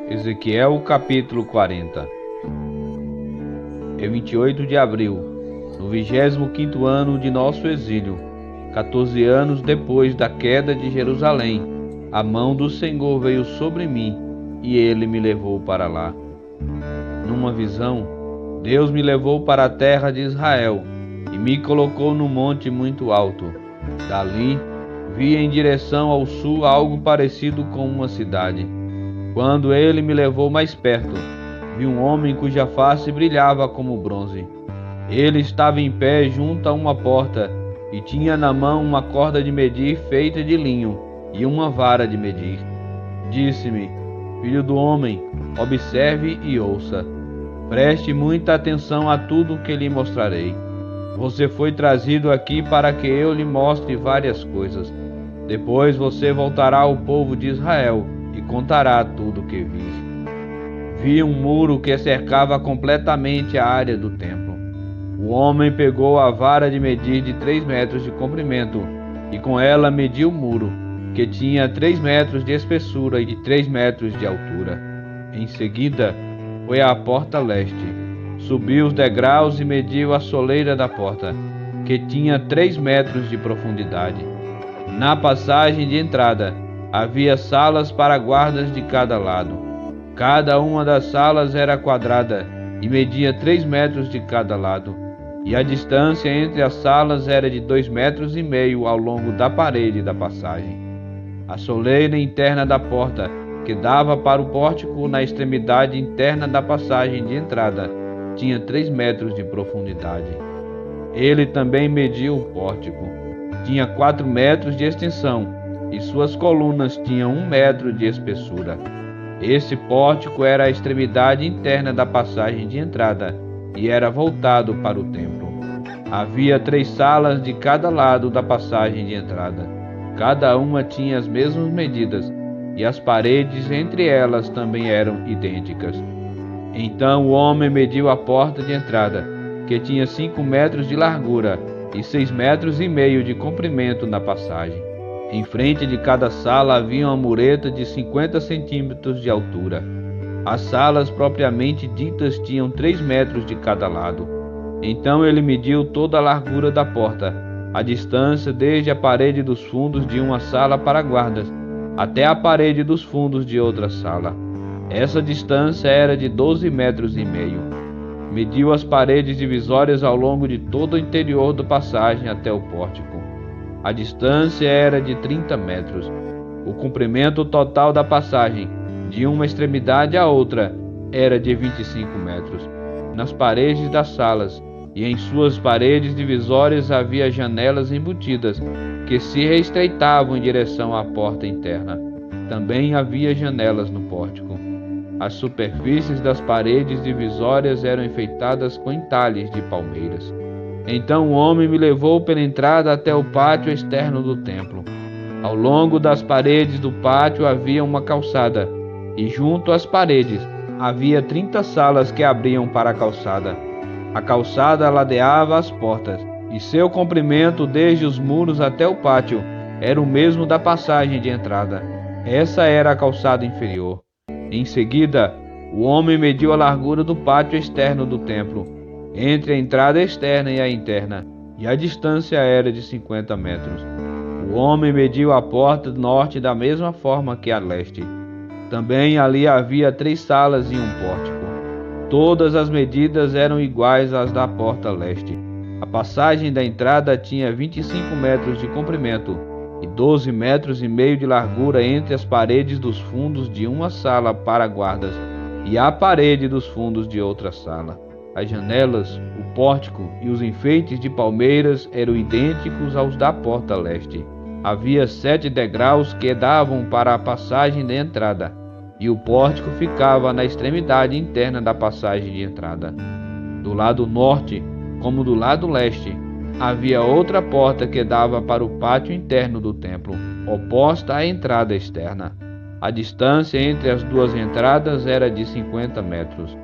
Ezequiel capítulo 40. Em 28 de abril, no 25º ano de nosso exílio, 14 anos depois da queda de Jerusalém, a mão do Senhor veio sobre mim e ele me levou para lá. Numa visão, Deus me levou para a terra de Israel e me colocou num monte muito alto. Dali, vi em direção ao sul algo parecido com uma cidade. Quando ele me levou mais perto, vi um homem cuja face brilhava como bronze. Ele estava em pé junto a uma porta e tinha na mão uma corda de medir feita de linho e uma vara de medir. Disse-me: Filho do homem, observe e ouça. Preste muita atenção a tudo o que lhe mostrarei. Você foi trazido aqui para que eu lhe mostre várias coisas. Depois você voltará ao povo de Israel e contará tudo o que vi. Vi um muro que cercava completamente a área do templo. O homem pegou a vara de medir de 3 metros de comprimento e com ela mediu o muro, que tinha 3 metros de espessura e 3 metros de altura. Em seguida, foi à porta leste, subiu os degraus e mediu a soleira da porta, que tinha 3 metros de profundidade. Na passagem de entrada, havia salas para guardas de cada lado. Cada uma das salas era quadrada e media 3 metros de cada lado, e a distância entre as salas era de 2,5 metros ao longo da parede da passagem. A soleira interna da porta, que dava para o pórtico na extremidade interna da passagem de entrada, tinha 3 metros de profundidade. Ele também mediu o pórtico. Tinha 4 metros de extensão e suas colunas tinham 1 metro de espessura. Esse pórtico era a extremidade interna da passagem de entrada e era voltado para o templo. Havia 3 salas de cada lado da passagem de entrada. Cada uma tinha as mesmas medidas e as paredes entre elas também eram idênticas. Então o homem mediu a porta de entrada, que tinha 5 metros de largura e 6,5 metros de comprimento na passagem. Em frente de cada sala havia uma mureta de 50 centímetros de altura. As salas propriamente ditas tinham 3 metros de cada lado. Então ele mediu toda a largura da porta, a distância desde a parede dos fundos de uma sala para guardas até a parede dos fundos de outra sala. Essa distância era de 12,5 metros. Mediu as paredes divisórias ao longo de todo o interior da passagem até o pórtico. A distância era de 30 metros. O comprimento total da passagem, de uma extremidade à outra, era de 25 metros. Nas paredes das salas e em suas paredes divisórias havia janelas embutidas, que se estreitavam em direção à porta interna. Também havia janelas no pórtico. As superfícies das paredes divisórias eram enfeitadas com entalhes de palmeiras. Então o homem me levou pela entrada até o pátio externo do templo. Ao longo das paredes do pátio havia uma calçada, e junto às paredes havia 30 salas que abriam para a calçada. A calçada ladeava as portas, e seu comprimento desde os muros até o pátio era o mesmo da passagem de entrada. Essa era a calçada inferior. Em seguida, o homem mediu a largura do pátio externo do templo, entre a entrada externa e a interna, e a distância era de 50 metros. O homem mediu a porta norte da mesma forma que a leste. Também ali havia 3 salas e um pórtico. Todas as medidas eram iguais às da porta leste. A passagem da entrada tinha 25 metros de comprimento e 12,5 metros de largura entre as paredes dos fundos de uma sala para guardas e a parede dos fundos de outra sala. As janelas, o pórtico e os enfeites de palmeiras eram idênticos aos da porta leste. Havia 7 degraus que davam para a passagem de entrada, e o pórtico ficava na extremidade interna da passagem de entrada. Do lado norte, como do lado leste, havia outra porta que dava para o pátio interno do templo, oposta à entrada externa. A distância entre as duas entradas era de 50 metros.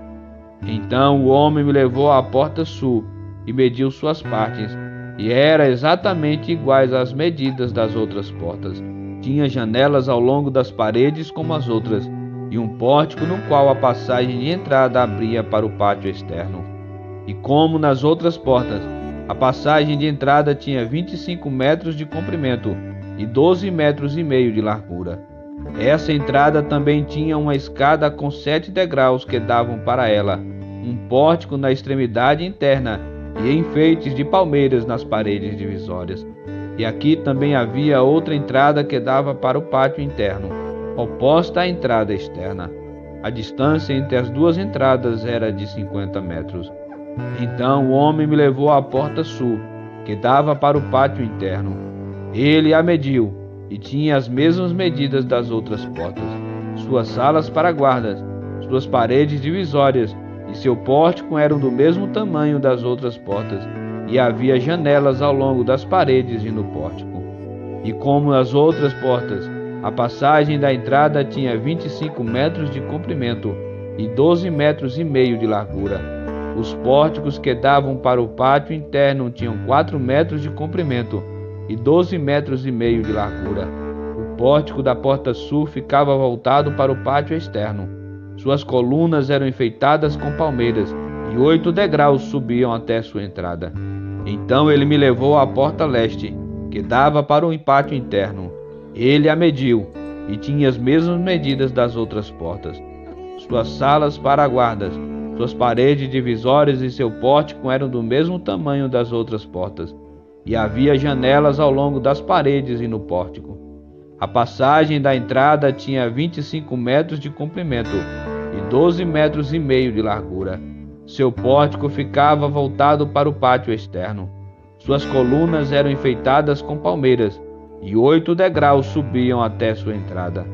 Então o homem me levou à porta sul e mediu suas partes, e eram exatamente iguais às medidas das outras portas. Tinha janelas ao longo das paredes como as outras, e um pórtico no qual a passagem de entrada abria para o pátio externo. E como nas outras portas, a passagem de entrada tinha 25 metros de comprimento e 12 metros e meio de largura. Essa entrada também tinha uma escada com 7 degraus que davam para ela, um pórtico na extremidade interna e enfeites de palmeiras nas paredes divisórias. E aqui também havia outra entrada que dava para o pátio interno, oposta à entrada externa. A distância entre as duas entradas era de 50 metros. Então o homem me levou à porta sul, que dava para o pátio interno. Ele a mediu, e tinha as mesmas medidas das outras portas. Suas salas para guardas, suas paredes divisórias e seu pórtico eram do mesmo tamanho das outras portas, e havia janelas ao longo das paredes e no pórtico. E como nas outras portas, a passagem da entrada tinha 25 metros de comprimento e 12 metros e meio de largura. Os pórticos que davam para o pátio interno tinham 4 metros de comprimento e 12 metros e meio de largura. O pórtico da porta sul ficava voltado para o pátio externo. Suas colunas eram enfeitadas com palmeiras e 8 degraus subiam até sua entrada. Então ele me levou à porta leste, que dava para o pátio interno. Ele a mediu e tinha as mesmas medidas das outras portas. Suas salas para guardas, suas paredes divisórias e seu pórtico eram do mesmo tamanho das outras portas, e havia janelas ao longo das paredes e no pórtico. A passagem da entrada tinha 25 metros de comprimento e 12 metros e meio de largura. Seu pórtico ficava voltado para o pátio externo. Suas colunas eram enfeitadas com palmeiras, e 8 degraus subiam até sua entrada.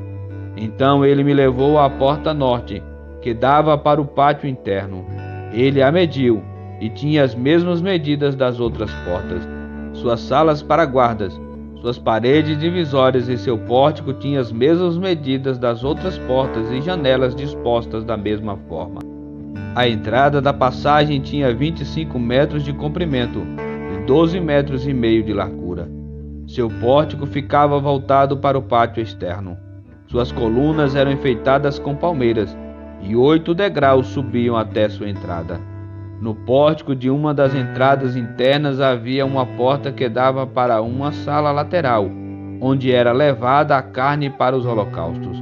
Então ele me levou à porta norte, que dava para o pátio interno. Ele a mediu, e tinha as mesmas medidas das outras portas. Suas salas para guardas, suas paredes divisórias e seu pórtico tinham as mesmas medidas das outras portas e janelas dispostas da mesma forma. A entrada da passagem tinha 25 metros de comprimento e 12 metros e meio de largura. Seu pórtico ficava voltado para o pátio externo. Suas colunas eram enfeitadas com palmeiras, e 8 degraus subiam até sua entrada. No pórtico de uma das entradas internas havia uma porta que dava para uma sala lateral, onde era levada a carne para os holocaustos.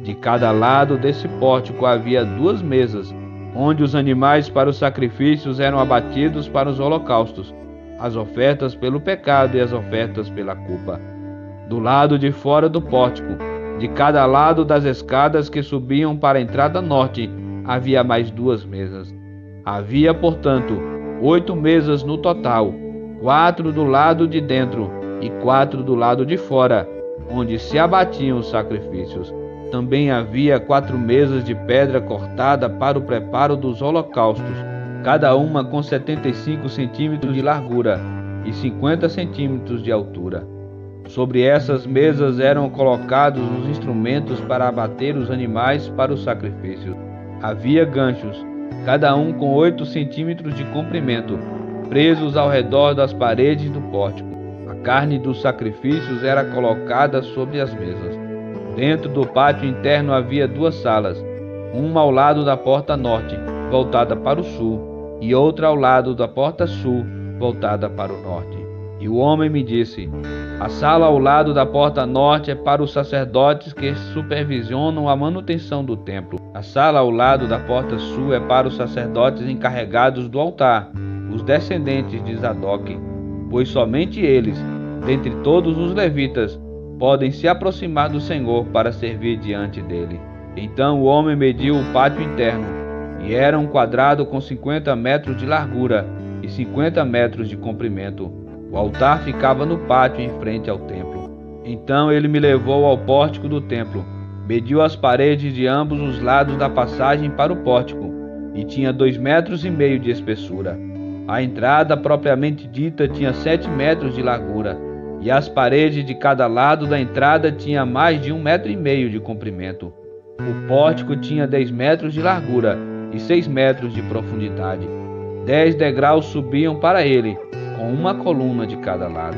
De cada lado desse pórtico havia 2 mesas, onde os animais para os sacrifícios eram abatidos para os holocaustos, as ofertas pelo pecado e as ofertas pela culpa. Do lado de fora do pórtico, de cada lado das escadas que subiam para a entrada norte, havia mais 2 mesas. Havia, portanto, 8 mesas no total, 4 do lado de dentro e 4 do lado de fora, onde se abatiam os sacrifícios. Também havia 4 mesas de pedra cortada para o preparo dos holocaustos, cada uma com 75 centímetros de largura e 50 centímetros de altura. Sobre essas mesas eram colocados os instrumentos para abater os animais para o sacrifício. Havia ganchos, cada um com 8 centímetros de comprimento, presos ao redor das paredes do pórtico. A carne dos sacrifícios era colocada sobre as mesas. Dentro do pátio interno havia 2 salas, uma ao lado da porta norte, voltada para o sul, e outra ao lado da porta sul, voltada para o norte. E o homem me disse: a sala ao lado da porta norte é para os sacerdotes que supervisionam a manutenção do templo. A sala ao lado da porta sul é para os sacerdotes encarregados do altar, os descendentes de Zadok, pois somente eles, dentre todos os levitas, podem se aproximar do Senhor para servir diante dele. Então o homem mediu o pátio interno, e era um quadrado com 50 metros de largura e 50 metros de comprimento. O altar ficava no pátio em frente ao templo. Então ele me levou ao pórtico do templo, mediu as paredes de ambos os lados da passagem para o pórtico, e tinha 2,5 metros de espessura. A entrada propriamente dita tinha 7 metros de largura, e as paredes de cada lado da entrada tinham mais de 1,5 metro de comprimento. O pórtico tinha 10 metros de largura e 6 metros de profundidade. 10 degraus subiam para ele, com uma coluna de cada lado.